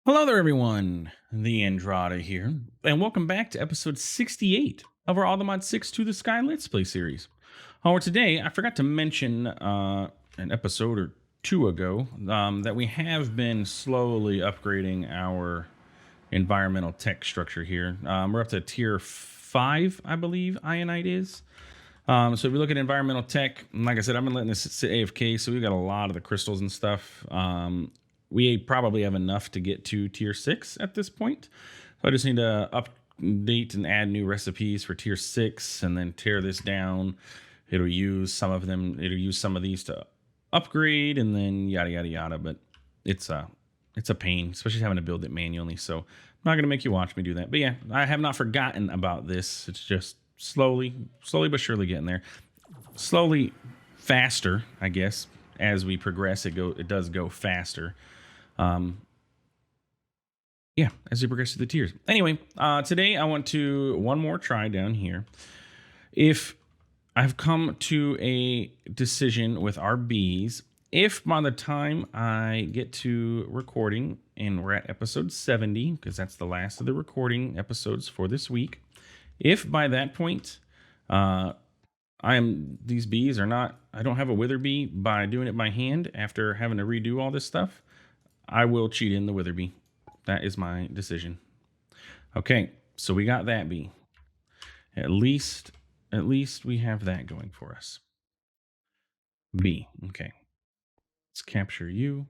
Hello there, everyone. TheAndrata here, and welcome back to episode 68 of our All the Mod 6 to the Sky Let's Play series. However, today I forgot to mention an episode or two ago that we have been slowly upgrading our environmental tech structure here. We're up to tier 5, I believe, Ionite is. So if you look at environmental tech, like I said, I've been letting this sit AFK, so we've got a lot of the crystals and stuff. We probably have enough to get to tier 6 at this point. So I just need to update and add new recipes for tier 6 and then tear this down. It'll use some of them, it'll use some of these to upgrade and then yada yada yada. But it's a pain, especially having to build it manually. So I'm not gonna make you watch me do that. But yeah, I have not forgotten about this. It's just slowly but surely getting there. Slowly faster, I guess. As we progress, it does go faster. Yeah, as we progress through the tiers. Anyway, today I want to one more try down here. If I've come to a decision with our bees, if by the time I get to recording and we're at episode 70, because that's the last of the recording episodes for this week, if by that point these bees are not, I don't have a wither bee by doing it by hand after having to redo all this stuff, I will cheat in the wither bee. That is my decision. Okay, so we got that bee. At least we have that going for us. B. Okay. Let's capture you.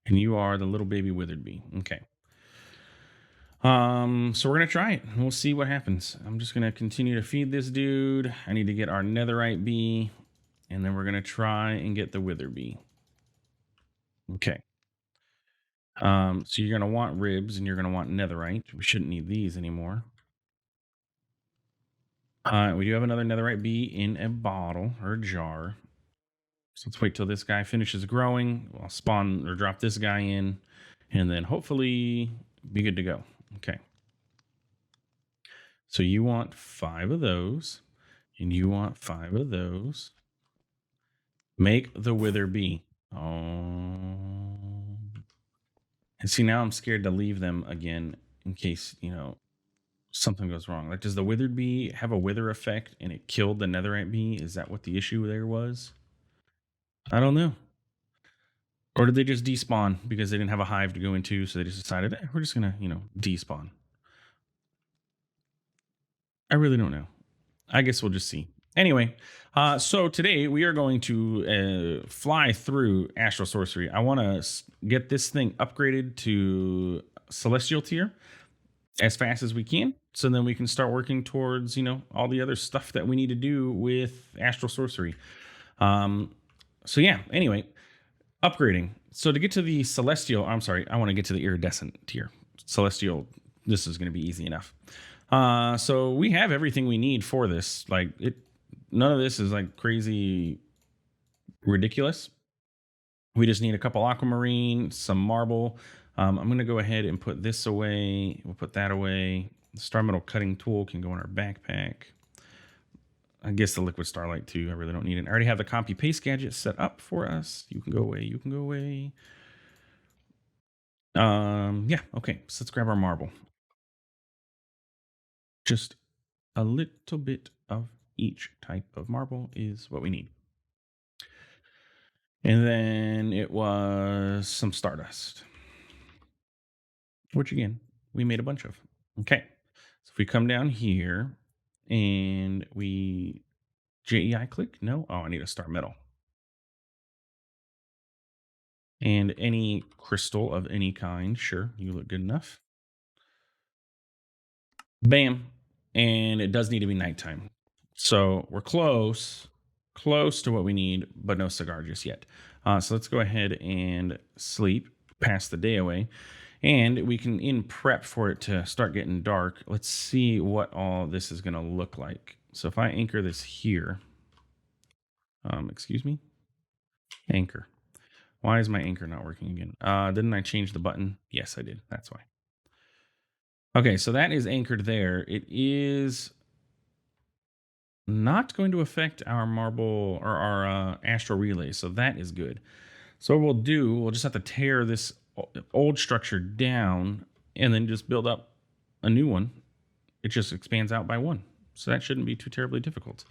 And you are the little baby withered bee. Okay. So we're gonna try it. We'll see what happens. I'm just gonna continue to feed this dude. I need to get our netherite bee, and then we're gonna try and get the wither bee. Okay. So you're gonna want ribs and you're gonna want netherite. We shouldn't need these anymore. We do have another netherite bee in a bottle or a jar. So let's wait till this guy finishes growing. I'll spawn or drop this guy in, and then hopefully be good to go. Okay. So you want 5 of those, and you want 5 of those. Make the wither bee. Oh. And see, now I'm scared to leave them again in case, something goes wrong. Like, does the withered bee have a wither effect and it killed the netherite bee? Is that what the issue there was? I don't know. Or did they just despawn because they didn't have a hive to go into, so they just decided, we're just gonna, despawn. I really don't know. I guess we'll just see. Anyway, so today we are going to fly through Astral Sorcery. I want to get this thing upgraded to Celestial tier as fast as we can, so then we can start working towards, all the other stuff that we need to do with Astral Sorcery. So yeah, anyway, upgrading. So to get to the Celestial, I'm sorry, I want to get to the Iridescent tier. Celestial, this is going to be easy enough. So we have everything we need for this. Like, none of this is like crazy ridiculous. We just need a couple aquamarine, some marble. I'm going to go ahead and put this away. We'll put that away. The star metal cutting tool can go in our backpack. I guess the liquid starlight too. I really don't need it. I already have the copy paste gadget set up for us. You can go away. You can go away. Yeah. Okay. So let's grab our marble. Just a little bit of each type of marble is what we need. And then it was some stardust, which again, we made a bunch of. Okay. So if we come down here and we JEI click, no. Oh, I need a star metal. And any crystal of any kind. Sure, you look good enough. Bam. And it does need to be nighttime. So we're close to what we need, but no cigar just yet. So let's go ahead and sleep, pass the day away. And we can in prep for it to start getting dark. Let's see what all this is going to look like. So if I anchor this here, excuse me, anchor. Why is my anchor not working again? Didn't I change the button? Yes, I did. That's why. Okay, so that is anchored there. It is not going to affect our marble or our astral relay, so that is good. So what we'll do, we'll just have to tear this old structure down and then just build up a new one. It just expands out by 1. So that shouldn't be too terribly difficult.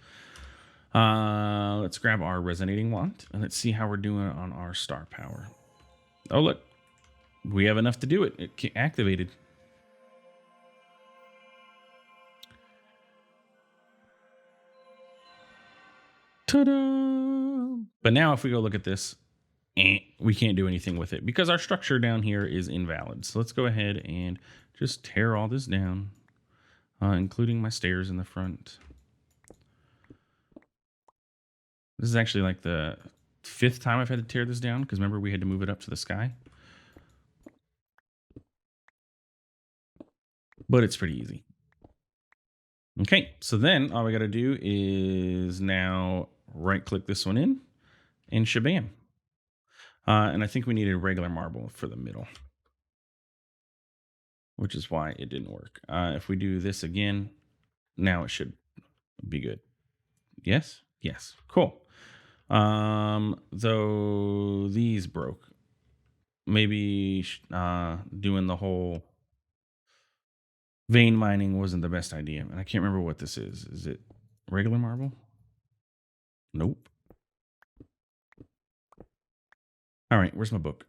Let's grab our resonating wand and let's see how we're doing on our star power. Oh, look, we have enough to do it. It activated. Ta-da! But now if we go look at this, we can't do anything with it because our structure down here is invalid. So let's go ahead and just tear all this down, including my stairs in the front. This is actually like the 5th time I've had to tear this down because remember we had to move it up to the sky. But it's pretty easy. Okay, so then all we got to do is now right-click this one in and shabam. And I think we needed regular marble for the middle, which is why it didn't work. If we do this again, now it should be good. Yes? Yes. Cool. Though these broke. Maybe doing the whole vein mining wasn't the best idea. And I can't remember what this is. Is it regular marble? Nope. All right, where's my book?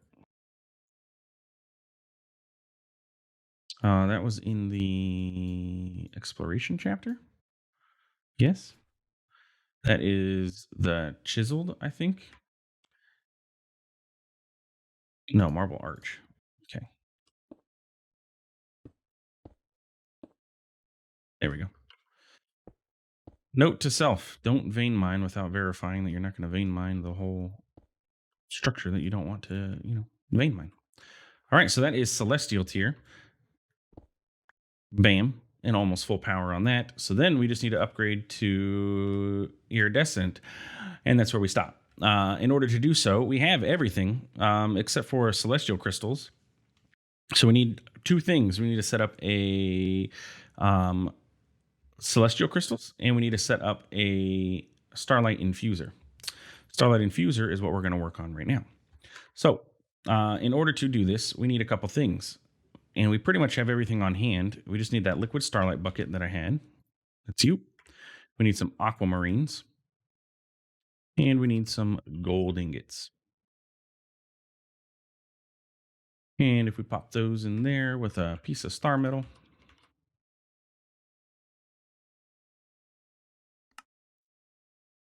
That was in the exploration chapter. Yes. That is the chiseled, I think. No, marble arch. Okay. There we go. Note to self, don't vein mine without verifying that you're not going to vein mine the whole structure that you don't want to, vein mine. All right, so that is Celestial tier. Bam. And almost full power on that. So then we just need to upgrade to Iridescent, and that's where we stop. In order to do so, we have everything except for Celestial crystals. So we need 2 things. We need to set up a Celestial crystals, and we need to set up a Starlight infuser. Starlight infuser is what we're going to work on right now. So in order to do this, we need a couple things. And we pretty much have everything on hand. We just need that liquid starlight bucket that I had. That's you. We need some aquamarines. And we need some gold ingots. And if we pop those in there with a piece of star metal,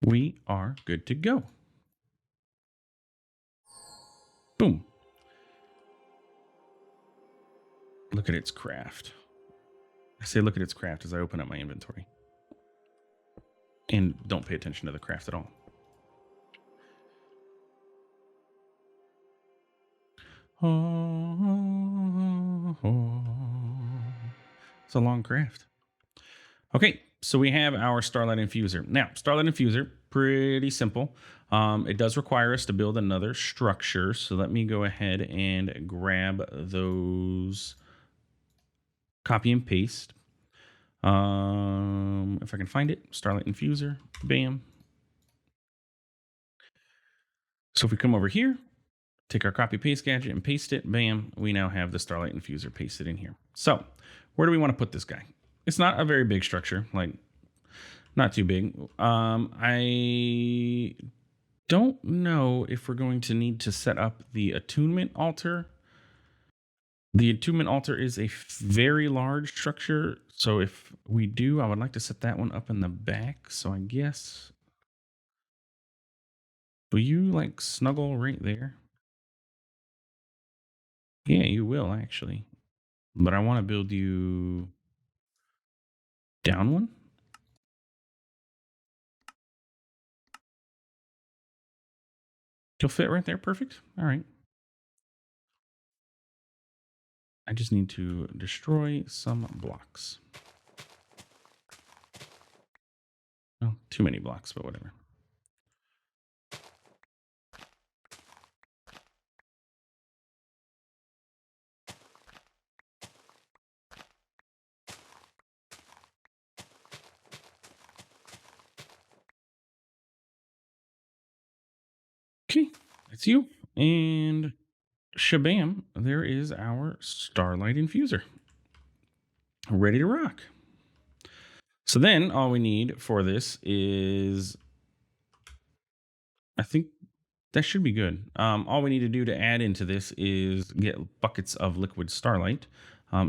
we are good to go. Boom. Look at its craft. I say look at its craft as I open up my inventory. And don't pay attention to the craft at all. It's a long craft. Okay, so we have our Starlight Infuser. Now, Starlight Infuser, pretty simple. It does require us to build another structure. So let me go ahead and grab those, copy and paste. If I can find it, Starlight Infuser, bam. So if we come over here, take our copy paste gadget and paste it, bam, we now have the Starlight Infuser pasted in here. So where do we want to put this guy? It's not a very big structure, like not too big. I don't know if we're going to need to set up the attunement altar. The attunement altar is a very large structure. So if we do, I would like to set that one up in the back. So I guess, will you like snuggle right there? Yeah, you will actually. But I want to build you down one. You'll fit right there. Perfect. All right. I just need to destroy some blocks. Oh, too many blocks, but whatever. Okay, that's you. And shabam, there is our starlight infuser ready to rock. So then all we need for this is, I think that should be good. All we need to do to add into this is get buckets of liquid starlight.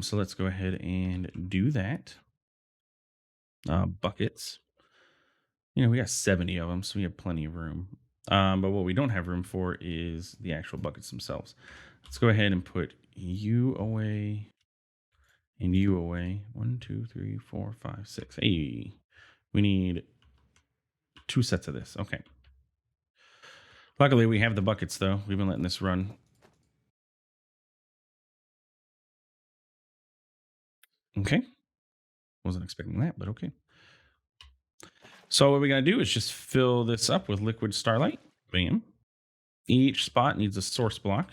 So let's go ahead and do that. Buckets. We got 70 of them, so we have plenty of room. But what we don't have room for is the actual buckets themselves. Let's go ahead and put you away and you away. 1, 2, 3, 4, 5, 6. Hey, we need 2 sets of this. Okay. Luckily, we have the buckets, though. We've been letting this run. Okay. Wasn't expecting that, but okay. So what we got to do is just fill this up with liquid starlight. Bam. Each spot needs a source block.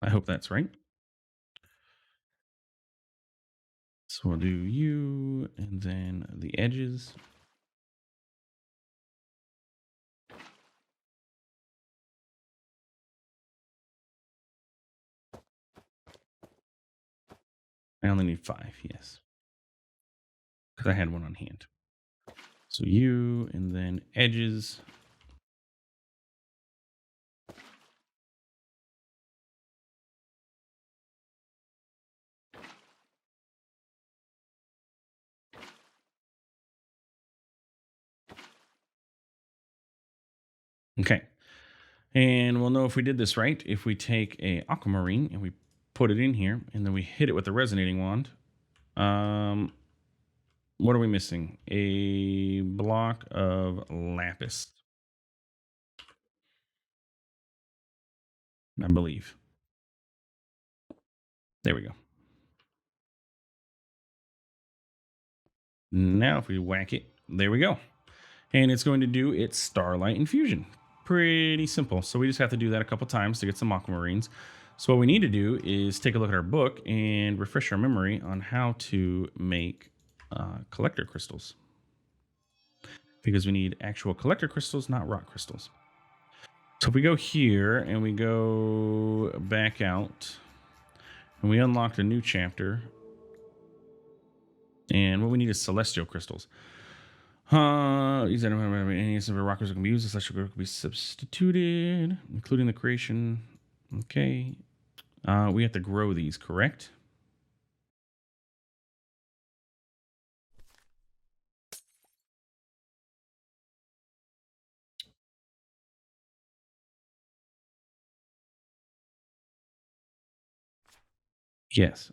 I hope that's right. So we'll do you and then the edges. I only need 5, yes. Because I had one on hand. So you and then edges. Okay. And we'll know if we did this right if we take a aquamarine and we put it in here and then we hit it with the resonating wand. What are we missing? A block of lapis, I believe. There we go. Now if we whack it, there we go. And it's going to do its starlight infusion. Pretty simple. So we just have to do that a couple times to get some aquamarines. So what we need to do is take a look at our book and refresh our memory on how to make collector crystals. Because we need actual collector crystals, not rock crystals. So if we go here and we go back out and we unlocked a new chapter, and what we need is celestial crystals. Use that any silver rock crystal can be used. The celestial crystal can be substituted, including the creation. Okay. We have to grow these, correct? Yes.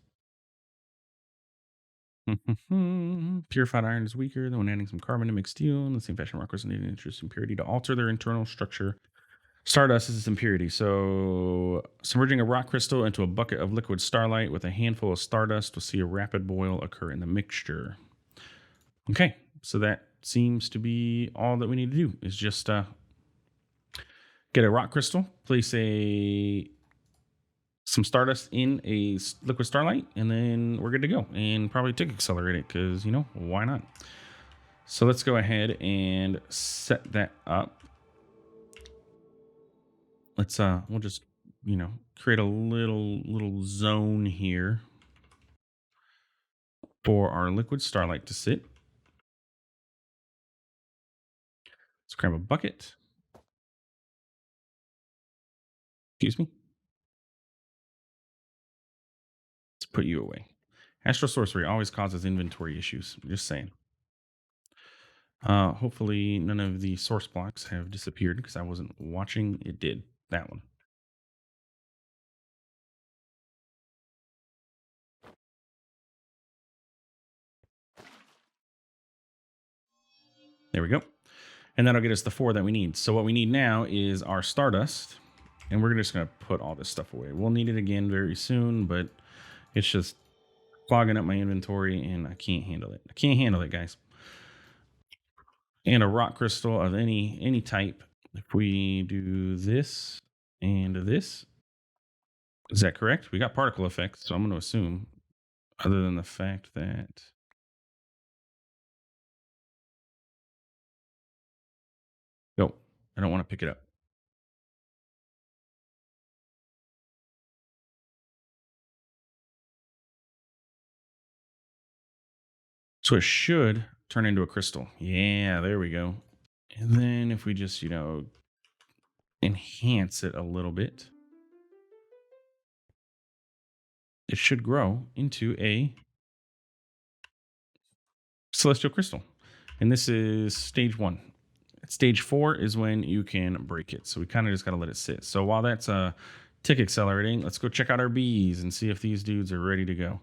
Purified iron is weaker than when adding some carbon to make steel. In the same fashion, rock crystals need an interest impurity to alter their internal structure. Stardust is its impurity. So, submerging a rock crystal into a bucket of liquid starlight with a handful of stardust will see a rapid boil occur in the mixture. Okay, so that seems to be all that we need to do is just get a rock crystal, place some stardust in a liquid starlight, and then we're good to go. And probably tick accelerate it because, why not? So let's go ahead and set that up. Let's we'll just, create a little zone here for our liquid starlight to sit. Let's grab a bucket. Excuse me. Let's put you away. Astral Sorcery always causes inventory issues. Just saying. Hopefully none of the source blocks have disappeared because I wasn't watching. It did. That one. There we go. And that'll get us the 4 that we need. So what we need now is our stardust. And we're just going to put all this stuff away. We'll need it again very soon, but it's just clogging up my inventory and I can't handle it. I can't handle it, guys. And a rock crystal of any type. If we do this and this, is that correct? We got particle effects, so I'm going to assume, other than the fact that I don't want to pick it up. So it should turn into a crystal. Yeah, there we go. And then if we just, enhance it a little bit, it should grow into a celestial crystal. And this is stage 1. Stage 4 is when you can break it. So we kind of just got to let it sit. So while that's tick accelerating, let's go check out our bees and see if these dudes are ready to go.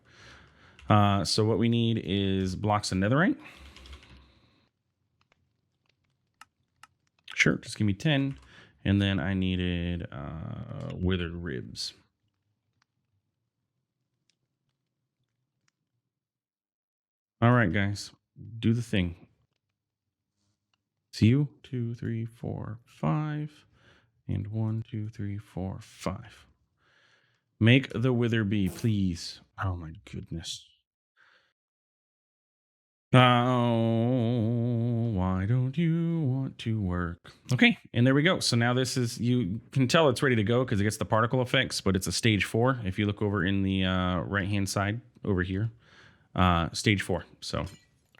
So what we need is blocks of netherite. Sure, just give me 10. And then I needed withered ribs. All right, guys, do the thing. See you. 2, 3, 4, 5. And 1, 2, 3, 4, 5. Make the wither bee, please. Oh my goodness. Oh, why don't you want to work? Okay, and there we go. So now this is, you can tell it's ready to go because it gets the particle effects, but it's a stage 4. If you look over in the right-hand side over here, stage 4. So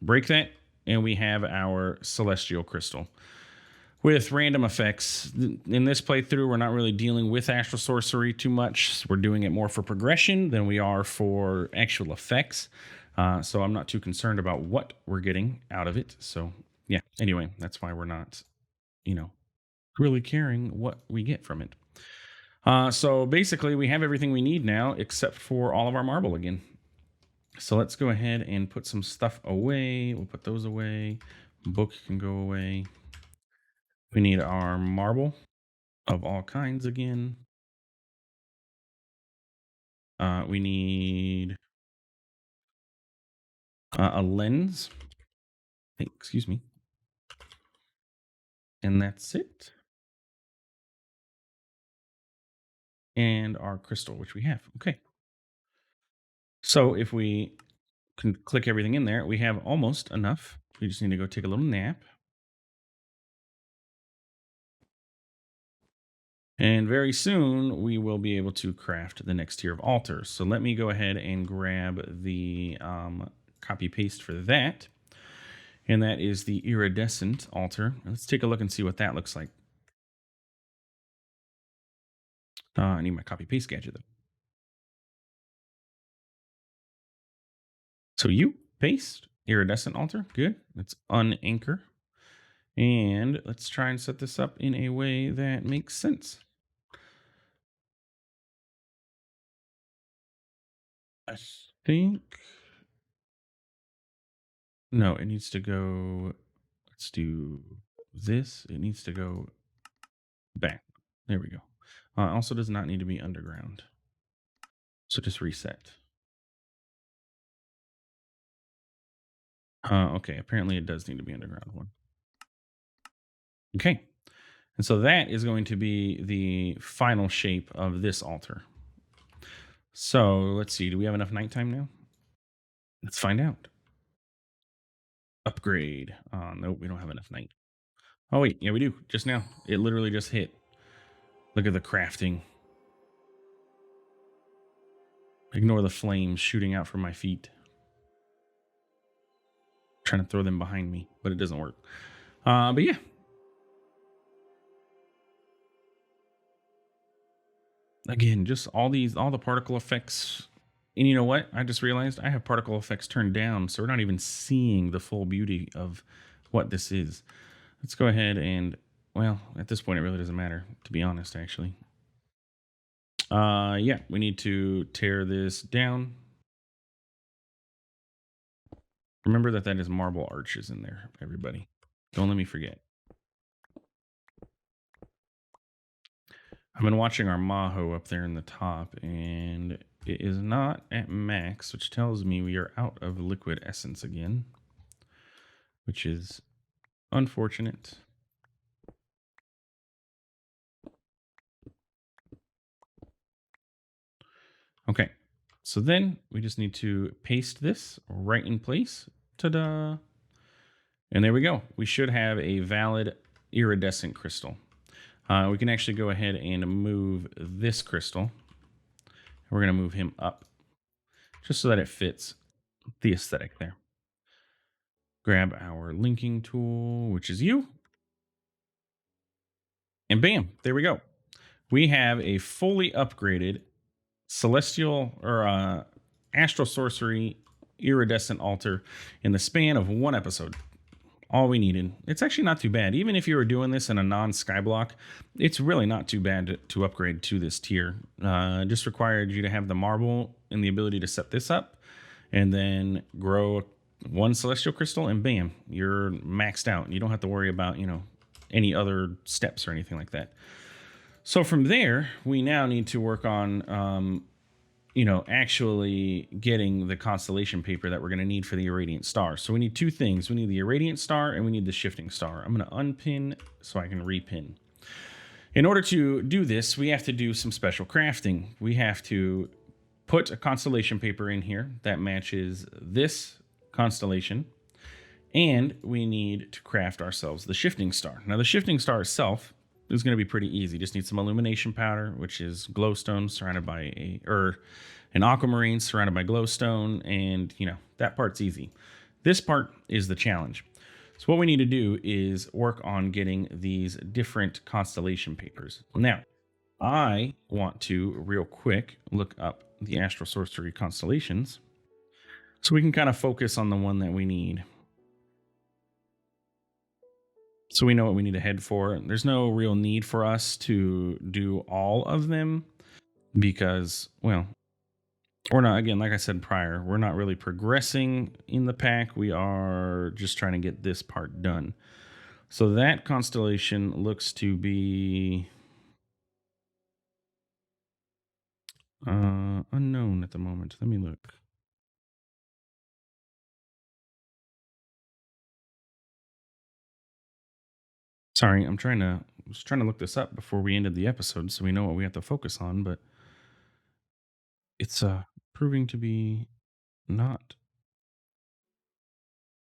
break that, and we have our celestial crystal. With random effects, in this playthrough, we're not really dealing with Astral Sorcery too much. We're doing it more for progression than we are for actual effects. So I'm not too concerned about what we're getting out of it. So yeah, anyway, that's why we're not, really caring what we get from it. So basically, we have everything we need now, except for all of our marble again. So let's go ahead and put some stuff away. We'll put those away. Book can go away. We need our marble of all kinds again. We need a lens. Hey, excuse me. And that's it. And our crystal, which we have. Okay. So if we can click everything in there, we have almost enough. We just need to go take a little nap. And very soon we will be able to craft the next tier of altars. So let me go ahead and grab the copy paste for that. And that is the iridescent altar. Let's take a look and see what that looks like. I need my copy paste gadget though. So you paste iridescent altar. Good. Let's unanchor. And let's try and set this up in a way that makes sense. I think. No, it needs to go. Let's do this. It needs to go back. There we go. Also does not need to be underground. So just reset. Okay, apparently it does need to be underground one. Okay. And so that is going to be the final shape of this altar. So let's see. Do we have enough nighttime now? Let's find out. Upgrade. Nope, we don't have enough night. Oh, wait. Yeah, we do. Just now. It literally just hit. Look at the crafting. Ignore the flames shooting out from my feet. Trying to throw them behind me, but it doesn't work. But yeah. Again, just all the particle effects. And you know what? I just realized I have particle effects turned down, so we're not even seeing the full beauty of what this is. Let's go ahead and, well, at this point, it really doesn't matter, to be honest, actually. Yeah, we need to tear this down. Remember that is marble arches in there, everybody. Don't let me forget. I've been watching our Maho up there in the top, and it is not at max, which tells me we are out of liquid essence again, which is unfortunate. Okay, so then we just need to paste this right in place. Ta-da! And there we go. We should have a valid iridescent crystal. We can actually go ahead and move this crystal. We're going to move him up just so that it fits the aesthetic there. Grab our linking tool, which is you, and bam, there we go. We have a fully upgraded celestial or astral sorcery iridescent altar in the span of one episode. All we needed. It's actually not too bad. Even if you were doing this in a non-skyblock, it's really not too bad to upgrade to this tier. Just required you to have the marble and the ability to set this up, and then grow one celestial crystal, and bam, you're maxed out. You don't have to worry about any other steps or anything like that. So from there, we now need to work on actually getting the constellation paper that we're going to need for the irradiant star. So we need two things. We need the irradiant star and we need the shifting star. I'm going to unpin so I can repin. In order to do this, we have to do some special crafting. We have to put a constellation paper in here that matches this constellation, and we need to craft ourselves the shifting star. Now, the shifting star itself is going to be pretty easy. Just need some illumination powder, which is glowstone surrounded by an aquamarine surrounded by glowstone, and that part's easy. This part is the challenge. So what we need to do is work on getting these different constellation papers. Now, I want to real quick look up the Astral Sorcery constellations so we can kind of focus on the one that we need. So we know what we need to head for. There's no real need for us to do all of them because, well, we're not, again, like I said prior, we're not really progressing in the pack. We are just trying to get this part done. So that constellation looks to be unknown at the moment. Let me look. Sorry, was trying to look this up before we ended the episode so we know what we have to focus on, but it's proving to be not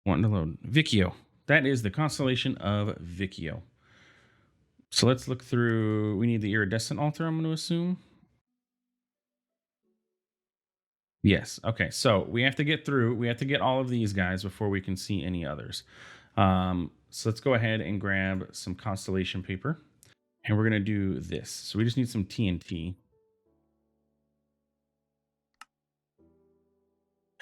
wanting to load. Vicchio. That is the constellation of Vicchio. So let's look through. We need the iridescent altar, I'm going to assume. Yes. Okay. So we have to get through. We have to get all of these guys before we can see any others. So let's go ahead and grab some constellation paper. And we're going to do this. So we just need some TNT.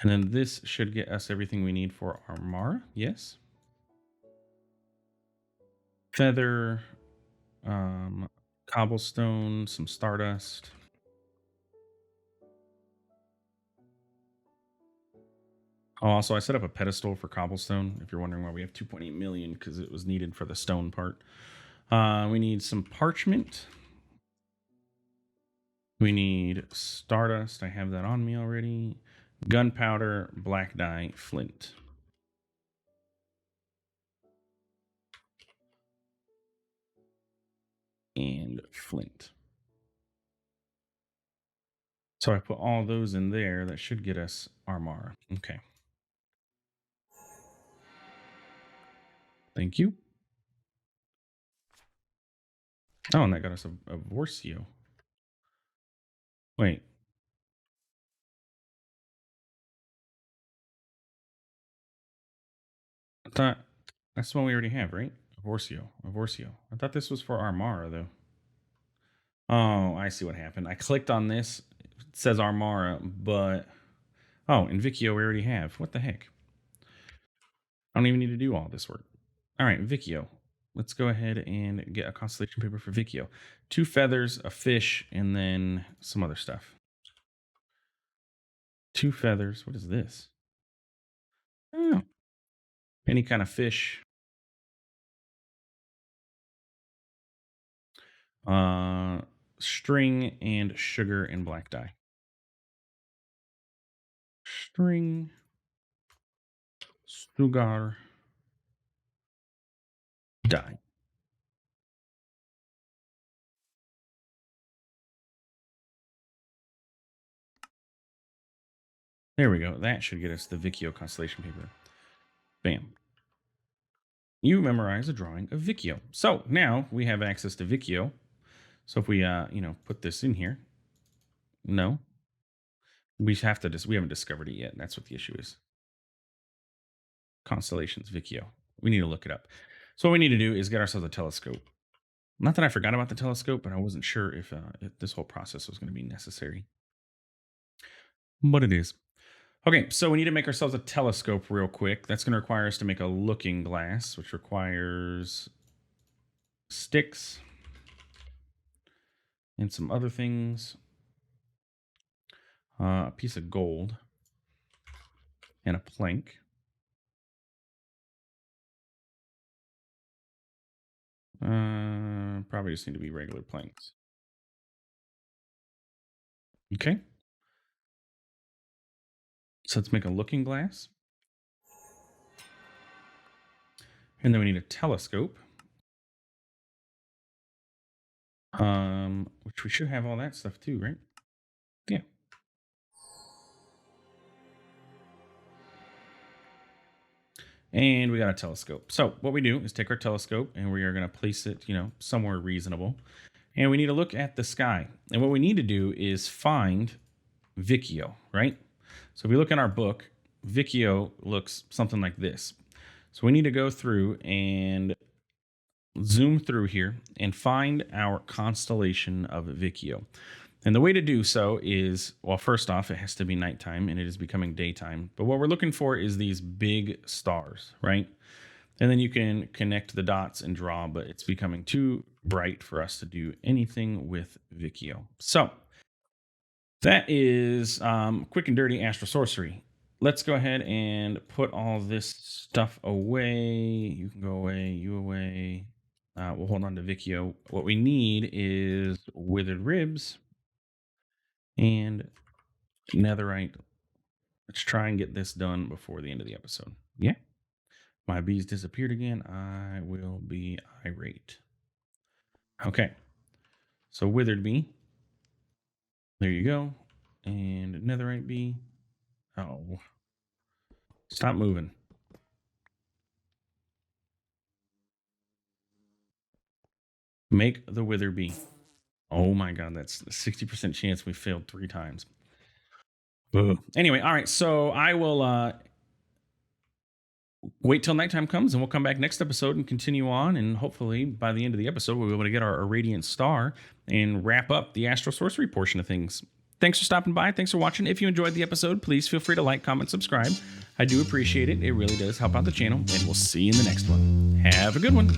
And then this should get us everything we need for our Mara. Yes. Feather, cobblestone, some stardust. Oh, also, I set up a pedestal for cobblestone, if you're wondering why we have 2.8 million, because it was needed for the stone part. We need some parchment. We need stardust. I have that on me already. Gunpowder, black dye, flint. And flint. So I put all those in there. That should get us Armara. Okay. Thank you. Oh, and that got us a Vorcio. Wait. I thought that's the one we already have, right? A Vorcio. I thought this was for Armara, though. Oh, I see what happened. I clicked on this. It says Armara, but... Oh, and Vicchio we already have. What the heck? I don't even need to do all this work. All right, Vicchio. Let's go ahead and get a constellation paper for Vicchio. 2 feathers, a fish, and then some other stuff. 2 feathers. What is this? Oh, any kind of fish. String and sugar and black dye. String, sugar, dye. There we go. That should get us the Vicchio constellation paper. Bam. You memorize a drawing of Vicchio. So now we have access to Vicchio. So if we, put this in here, no, we haven't discovered it yet. That's what the issue is. Constellations, Vicchio. We need to look it up. So what we need to do is get ourselves a telescope. Not that I forgot about the telescope, but I wasn't sure if this whole process was going to be necessary. But it is. Okay, so we need to make ourselves a telescope real quick. That's going to require us to make a looking glass, which requires sticks and some other things. A piece of gold and a plank. Probably just need to be regular planks. Okay. So let's make a looking glass. And then we need a telescope. Which we should have all that stuff too, right? Yeah. And we got a telescope. So what we do is take our telescope and we are going to place it, somewhere reasonable. And we need to look at the sky. And what we need to do is find Vicchio, right? So if we look in our book, Vicchio looks something like this. So we need to go through and zoom through here and find our constellation of Vicchio. And the way to do so is, well, first off, it has to be nighttime and it is becoming daytime. But what we're looking for is these big stars, right? And then you can connect the dots and draw, but it's becoming too bright for us to do anything with Vicchio. So that is quick and dirty Astral Sorcery. Let's go ahead and put all this stuff away. You can go away, you away. We'll hold on to Vicchio. What we need is withered ribs and netherite. Let's try and get this done before the end of the episode. Yeah. My bees disappeared again. I will be irate. Okay. So withered bee. There you go. And netherite bee. Oh. Stop moving. Make the wither bee. Oh my god, that's a 60% chance we failed 3 times. Ugh. Anyway, all right. So I will wait till nighttime comes and we'll come back next episode and continue on. And hopefully by the end of the episode, we'll be able to get our radiant star and wrap up the Astral Sorcery portion of things. Thanks for stopping by. Thanks for watching. If you enjoyed the episode, please feel free to like, comment, subscribe. I do appreciate it. It really does help out the channel. And we'll see you in the next one. Have a good one.